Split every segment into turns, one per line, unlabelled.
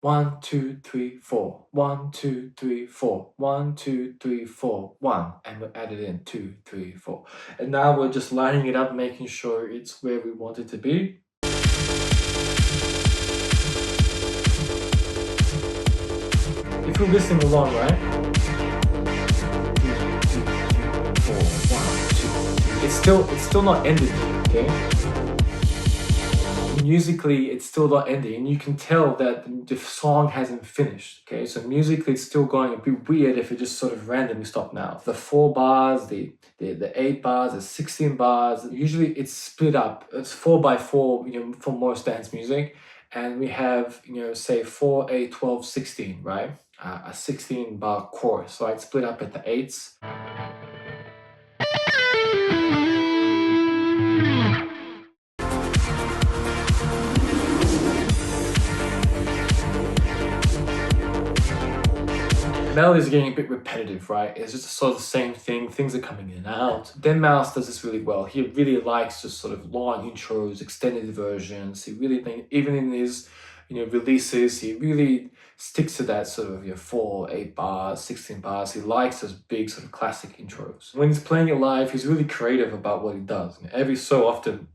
1, 2, 3, 4. 1, 2, 3, 4. 1, 2, 3, 4. 1. And we'll add it in 2, 3, 4. And now we're just lining it up, making sure it's where we want it to be. If you're listening along, right? 2, 3, 4, 1, 2. It's still not ended, okay? Musically, it's still not ending, and you can tell that the song hasn't finished, okay? So musically, it's still going. It'd be weird if it just sort of randomly stopped now. The 4 bars, the 8 bars, the 16 bars, usually it's split up. It's 4 by 4, for most dance music. And we have, say 4, 8, 12, 16, right? A 16 bar chorus. So I'd split up at the 8s. Melody is getting a bit repetitive, right? It's just sort of the same thing. Things are coming in and out. Dan Mouse does this really well. He really likes just sort of long intros, extended versions. He really, even in his, releases, he really sticks to that sort of 4, 8 bars, 16 bars. He likes those big sort of classic intros. When he's playing it live, he's really creative about what he does. Every so often,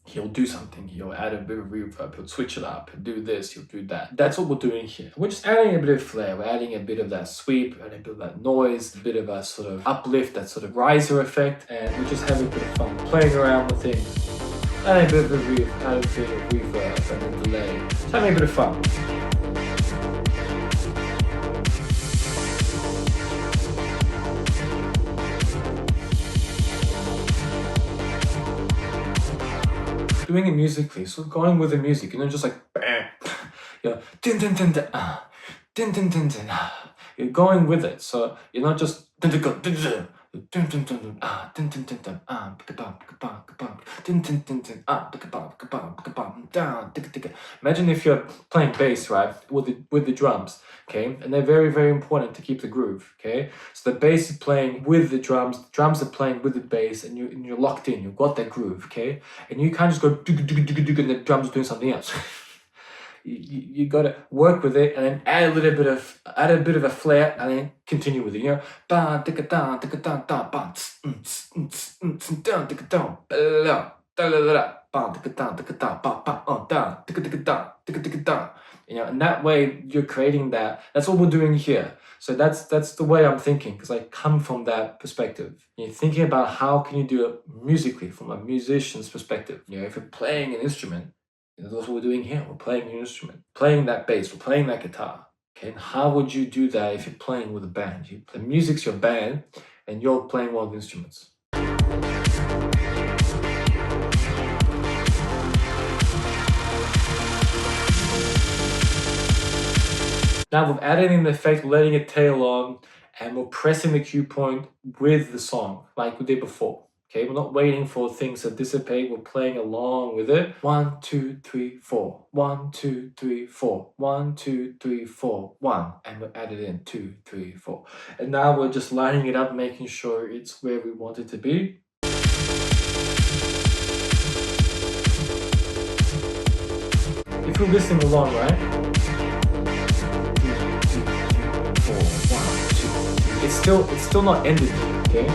he'll do something, he'll add a bit of reverb, he'll switch it up, he'll do this, he'll do that. That's what we're doing here. We're just adding a bit of flair, we're adding a bit of that sweep, adding a bit of that noise, a bit of a sort of uplift, that sort of riser effect, and we're just having a bit of fun playing around with things. Adding a bit of a reverb and a delay. Just having a bit of fun. Doing it musically, so going with the music, just like bam, din din din din din din din din. You're going with it, so you're not just din din din din din din din din din din din din. Imagine if you're playing bass, right, with the drums, okay, and they're very, very important to keep the groove, okay. So the bass is playing with the drums are playing with the bass, and you're locked in. You've got that groove, okay, and you can't just go and the drums are doing something else. You got to work with it and then add a bit of a flair and then continue with it. And that way you're creating that. That's what we're doing here. So that's the way I'm thinking, because I come from that perspective. You're thinking about how can you do it musically from a musician's perspective. If you're playing an instrument, that's what we're doing here. We're playing an instrument, playing that bass, we're playing that guitar. Okay, and how would you do that if you're playing with a band? The music's your band, and you're playing one of the instruments. Now we've added in the effect, letting it tail on, and we're pressing the cue point with the song, like we did before. Okay, we're not waiting for things to dissipate, we're playing along with it. 1, 2, 3, 4. 1, 2, 3, 4. 1, 2, 3, 4. 1. And we'll add it in 2, 3, 4. And now we're just lining it up, making sure it's where we want it to be. If you're listening along, right? 2, 3, 4, 1, 2. It's still not ended, okay?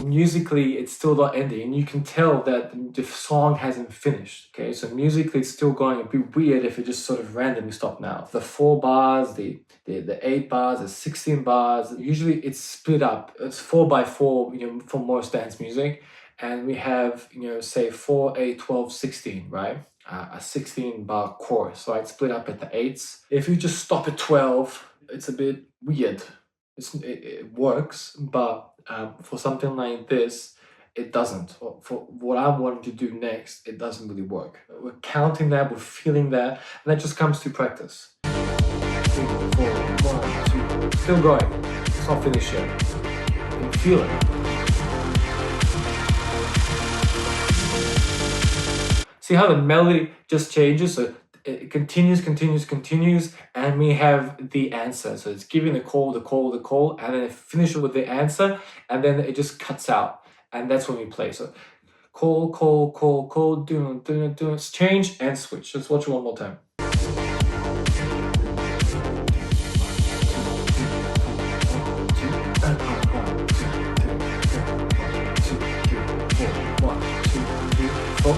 Musically, it's still not ending, and you can tell that the song hasn't finished, okay. So musically, it's still going. It'd be weird if it just sort of randomly stopped now. The 4 bars, the 8 bars, the 16 bars, usually it's split up. It's 4 by 4, for most dance music. And we have, say 4, 8, 12, 16, right? A 16 bar chorus. So I'd split up at the 8s. If you just stop at 12, it's a bit weird. It works, but for something like this, it doesn't. For what I'm wanting to do next, it doesn't really work. We're counting that, we're feeling that, and that just comes through practice. 3, 4, 1, 2, still going. It's not finished yet. You can feel it. See how the melody just changes? So it continues, and we have the answer. So it's giving the call, and then it finishes with the answer, and then it just cuts out. And that's when we play. So call, do, change, and switch. Let's watch it one more time. and up. 1, 2, 3, 4, 1, 2, 3, 4.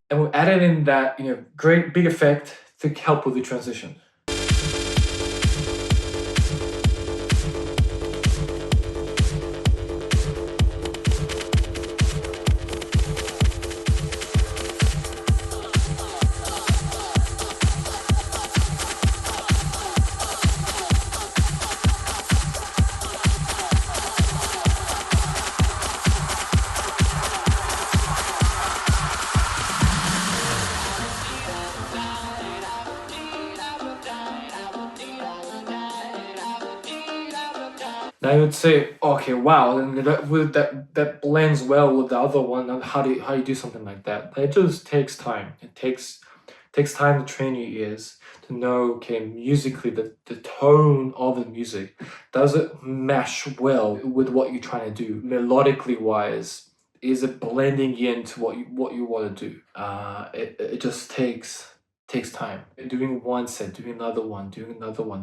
And we added in that, great big effect to help with the transition. Now you would say, okay, wow, and that blends well with the other one. And how you do something like that? But it just takes time. It takes time to train your ears to know, okay, musically the tone of the music, does it mesh well with what you're trying to do melodically wise? Is it blending into what you want to do? It just takes time. Doing one set, doing another one, you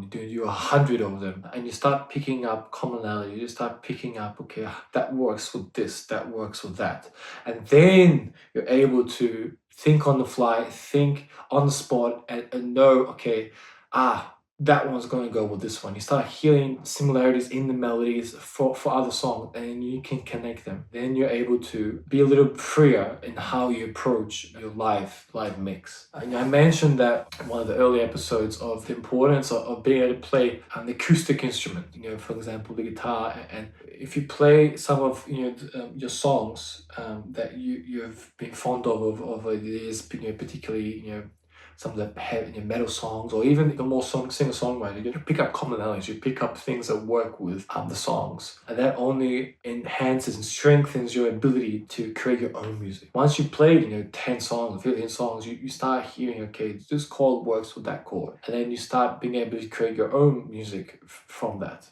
do 100 of them, and you start picking up commonality. You start picking up, okay, that works with this, that works with that, and then you're able to think on the fly, think on the spot, and know, okay, that one's going to go with this one. You start hearing similarities in the melodies for other songs, and you can connect them. Then you're able to be a little freer in how you approach your live mix. I mentioned that in one of the early episodes of the importance of being able to play an acoustic instrument. For example, the guitar. And if you play some of your songs that you've been fond of over the years, particularly some of the metal songs, or even the more singer-songwriter, you pick up commonalities, you pick up things that work with the songs, and that only enhances and strengthens your ability to create your own music. Once you played 10 songs, 15 songs, you start hearing, okay, this chord works with that chord, and then you start being able to create your own music from that.